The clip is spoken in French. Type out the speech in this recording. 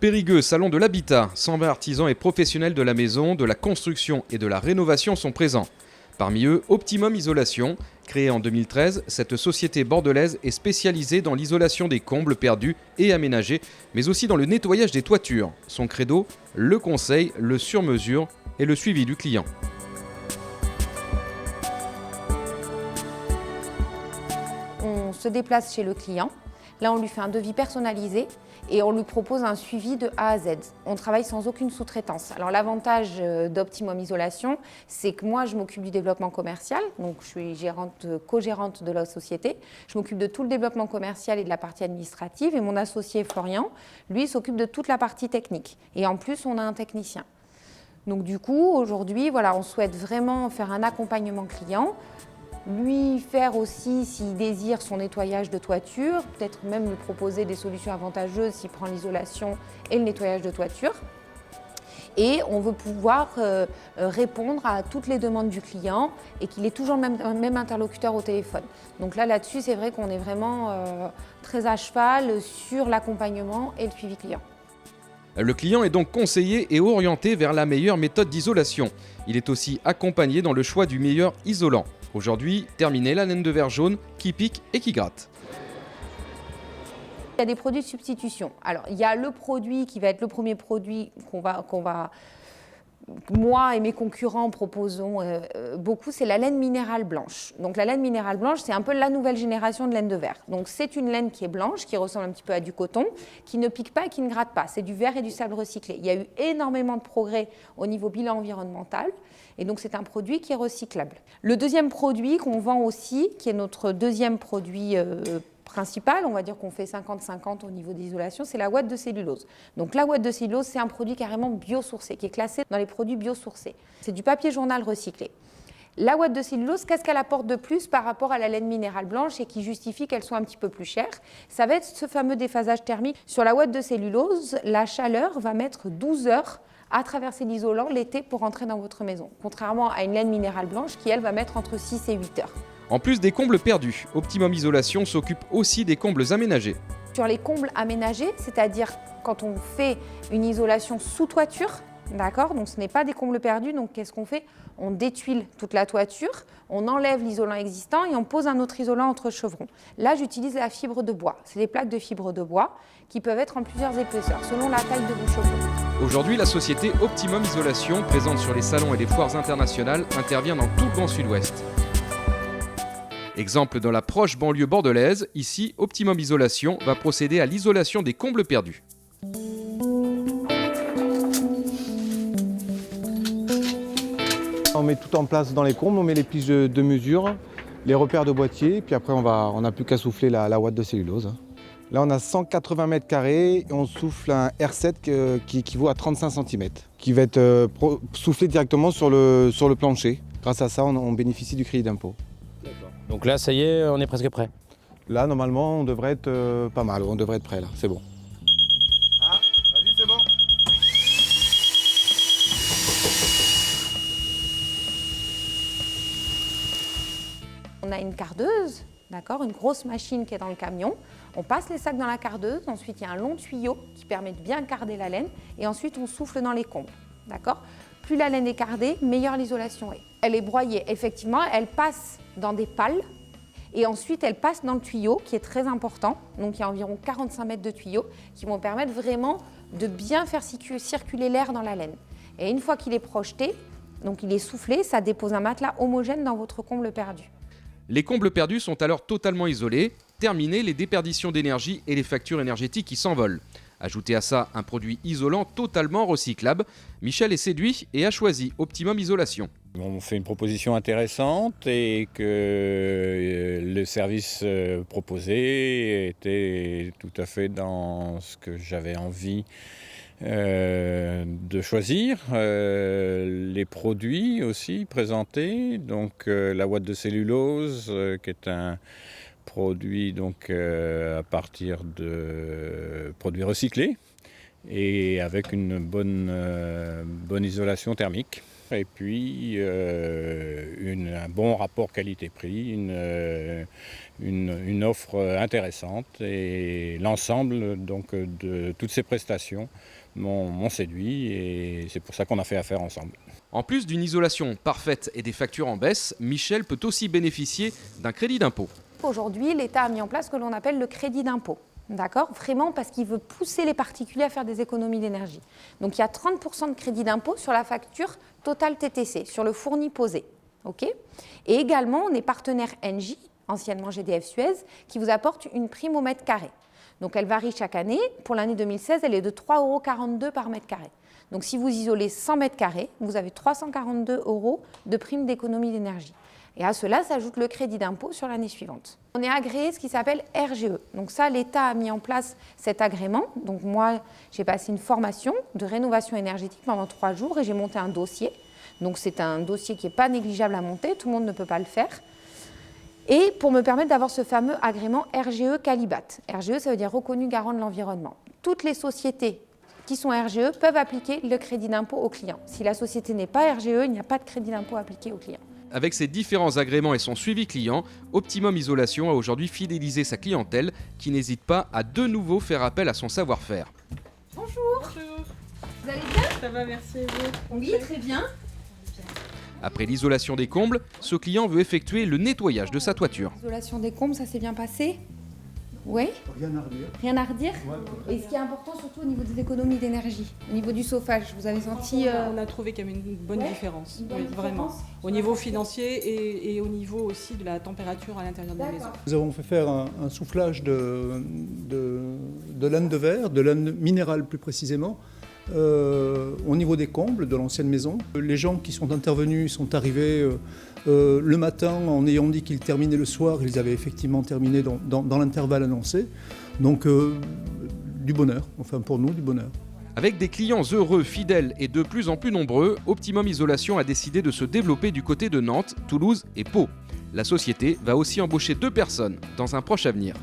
Périgueux, salon de l'habitat. 120 artisans et professionnels de la maison, de la construction et de la rénovation sont présents. Parmi eux, Optimum Isolation. Créée en 2013, cette société bordelaise est spécialisée dans l'isolation des combles perdus et aménagés, mais aussi dans le nettoyage des toitures. Son credo, le conseil, le sur-mesure et le suivi du client. On se déplace chez le client. Là, on lui fait un devis personnalisé et on lui propose un suivi de A à Z. On travaille sans aucune sous-traitance. Alors, l'avantage d'Optimum Isolation, c'est que moi, je m'occupe du développement commercial. Donc, je suis co-gérante de la société. Je m'occupe de tout le développement commercial et de la partie administrative. Et mon associé Florian, lui, s'occupe de toute la partie technique. Et en plus, on a un technicien. Donc, du coup, aujourd'hui, voilà, on souhaite vraiment faire un accompagnement client. Lui faire aussi, s'il désire, son nettoyage de toiture, peut-être même lui proposer des solutions avantageuses s'il prend l'isolation et le nettoyage de toiture. Et on veut pouvoir répondre à toutes les demandes du client et qu'il ait toujours le même interlocuteur au téléphone. Donc là-dessus, c'est vrai qu'on est vraiment très à cheval sur l'accompagnement et le suivi client. Le client est donc conseillé et orienté vers la meilleure méthode d'isolation. Il est aussi accompagné dans le choix du meilleur isolant. Aujourd'hui, terminez la laine de verre jaune qui pique et qui gratte. Il y a des produits de substitution. Alors, il y a le produit qui va être le premier produit moi et mes concurrents proposons beaucoup, c'est la laine minérale blanche. Donc la laine minérale blanche, c'est un peu la nouvelle génération de laine de verre. Donc c'est une laine qui est blanche, qui ressemble un petit peu à du coton, qui ne pique pas et qui ne gratte pas. C'est du verre et du sable recyclé. Il y a eu énormément de progrès au niveau bilan environnemental et donc c'est un produit qui est recyclable. Le deuxième produit qu'on vend aussi, qui est notre deuxième produit principal, on va dire qu'on fait 50-50 au niveau d'isolation, c'est la ouate de cellulose. Donc la ouate de cellulose, c'est un produit carrément biosourcé, qui est classé dans les produits biosourcés. C'est du papier journal recyclé. La ouate de cellulose, qu'est-ce qu'elle apporte de plus par rapport à la laine minérale blanche et qui justifie qu'elle soit un petit peu plus chère? Ça va être ce fameux déphasage thermique. Sur la ouate de cellulose, la chaleur va mettre 12 heures à traverser l'isolant l'été pour rentrer dans votre maison, contrairement à une laine minérale blanche qui, elle, va mettre entre 6 et 8 heures. En plus des combles perdus, Optimum Isolation s'occupe aussi des combles aménagés. Sur les combles aménagés, c'est-à-dire quand on fait une isolation sous toiture, d'accord, donc ce n'est pas des combles perdus, donc qu'est-ce qu'on fait? On détuile toute la toiture, on enlève l'isolant existant et on pose un autre isolant entre chevrons. Là, j'utilise la fibre de bois. C'est des plaques de fibre de bois qui peuvent être en plusieurs épaisseurs, selon la taille de vos chevrons. Aujourd'hui, la société Optimum Isolation, présente sur les salons et les foires internationales, intervient dans tout le Grand Sud-Ouest. Exemple dans la proche banlieue bordelaise, ici, Optimum Isolation va procéder à l'isolation des combles perdus. On met tout en place dans les combles, on met les piges de mesure, les repères de boîtier, puis après on n'a plus qu'à souffler la ouate de cellulose. Là on a 180 mètres carrés et on souffle un R7 qui équivaut à 35 cm, qui va être soufflé directement sur le plancher. Grâce à ça, on bénéficie du crédit d'impôt. Donc là, ça y est, on est presque prêt. Là, normalement, on devrait être pas mal, on devrait être prêt là, c'est bon. Ah, vas-y, c'est bon. On a une cardeuse, d'accord, une grosse machine qui est dans le camion. On passe les sacs dans la cardeuse, ensuite il y a un long tuyau qui permet de bien carder la laine et ensuite on souffle dans les combles, d'accord. Plus la laine est cardée, meilleure l'isolation est. Elle est broyée, effectivement, elle passe dans des pales et ensuite elle passe dans le tuyau qui est très important. Donc il y a environ 45 mètres de tuyau qui vont permettre vraiment de bien faire circuler l'air dans la laine. Et une fois qu'il est projeté, donc il est soufflé, ça dépose un matelas homogène dans votre comble perdu. Les combles perdus sont alors totalement isolés. Terminé les déperditions d'énergie et les factures énergétiques qui s'envolent. Ajoutez à ça un produit isolant totalement recyclable. Michel est séduit et a choisi Optimum Isolation. On fait une proposition intéressante et que le service proposé était tout à fait dans ce que j'avais envie de choisir. Les produits aussi présentés, donc la ouate de cellulose qui est un produit donc, à partir de produits recyclés et avec une bonne isolation thermique. et puis un bon rapport qualité-prix, une offre intéressante et l'ensemble donc de toutes ces prestations m'ont séduit et c'est pour ça qu'on a fait affaire ensemble. En plus d'une isolation parfaite et des factures en baisse, Michel peut aussi bénéficier d'un crédit d'impôt. Aujourd'hui, l'État a mis en place ce que l'on appelle le crédit d'impôt. D'accord ? Vraiment parce qu'il veut pousser les particuliers à faire des économies d'énergie. Donc il y a 30% de crédit d'impôt sur la facture totale TTC, sur le fourni posé. Okay ? Et également, on est partenaire Engie, anciennement GDF Suez, qui vous apporte une prime au mètre carré. Donc elle varie chaque année. Pour l'année 2016, elle est de 3,42 € par mètre carré. Donc si vous isolez 100 mètres carrés, vous avez 342 € de prime d'économie d'énergie. Et à cela s'ajoute le crédit d'impôt sur l'année suivante. On est agréé ce qui s'appelle RGE. Donc ça, l'État a mis en place cet agrément. Donc moi, j'ai passé une formation de rénovation énergétique pendant 3 jours et j'ai monté un dossier. Donc c'est un dossier qui n'est pas négligeable à monter, tout le monde ne peut pas le faire. Et pour me permettre d'avoir ce fameux agrément RGE Qualibat. RGE, ça veut dire reconnu garant de l'environnement. Toutes les sociétés qui sont RGE peuvent appliquer le crédit d'impôt aux clients. Si la société n'est pas RGE, il n'y a pas de crédit d'impôt appliqué aux clients. Avec ses différents agréments et son suivi client, Optimum Isolation a aujourd'hui fidélisé sa clientèle qui n'hésite pas à de nouveau faire appel à son savoir-faire. Bonjour. Bonjour. Vous allez bien ? Ça va, merci et vous ? Oui, très bien. Après l'isolation des combles, ce client veut effectuer le nettoyage de sa toiture. L'isolation des combles, ça s'est bien passé ? Oui ? Rien à redire. Rien à redire ? Ouais. Et ce qui est important surtout au niveau des économies d'énergie, au niveau du chauffage, vous avez senti... On a trouvé qu'il y avait une bonne différence, une bonne oui, différence vraiment. Au niveau financier et au niveau aussi de la température à l'intérieur de la maison. Nous avons fait faire un soufflage de laine de verre, de laine minérale plus précisément, au niveau des combles de l'ancienne maison. Les gens qui sont intervenus sont arrivés le matin en ayant dit qu'ils terminaient le soir. Ils avaient effectivement terminé dans l'intervalle annoncé. Donc du bonheur, enfin pour nous du bonheur. Avec des clients heureux, fidèles et de plus en plus nombreux, Optimum Isolation a décidé de se développer du côté de Nantes, Toulouse et Pau. La société va aussi embaucher 2 personnes dans un proche avenir.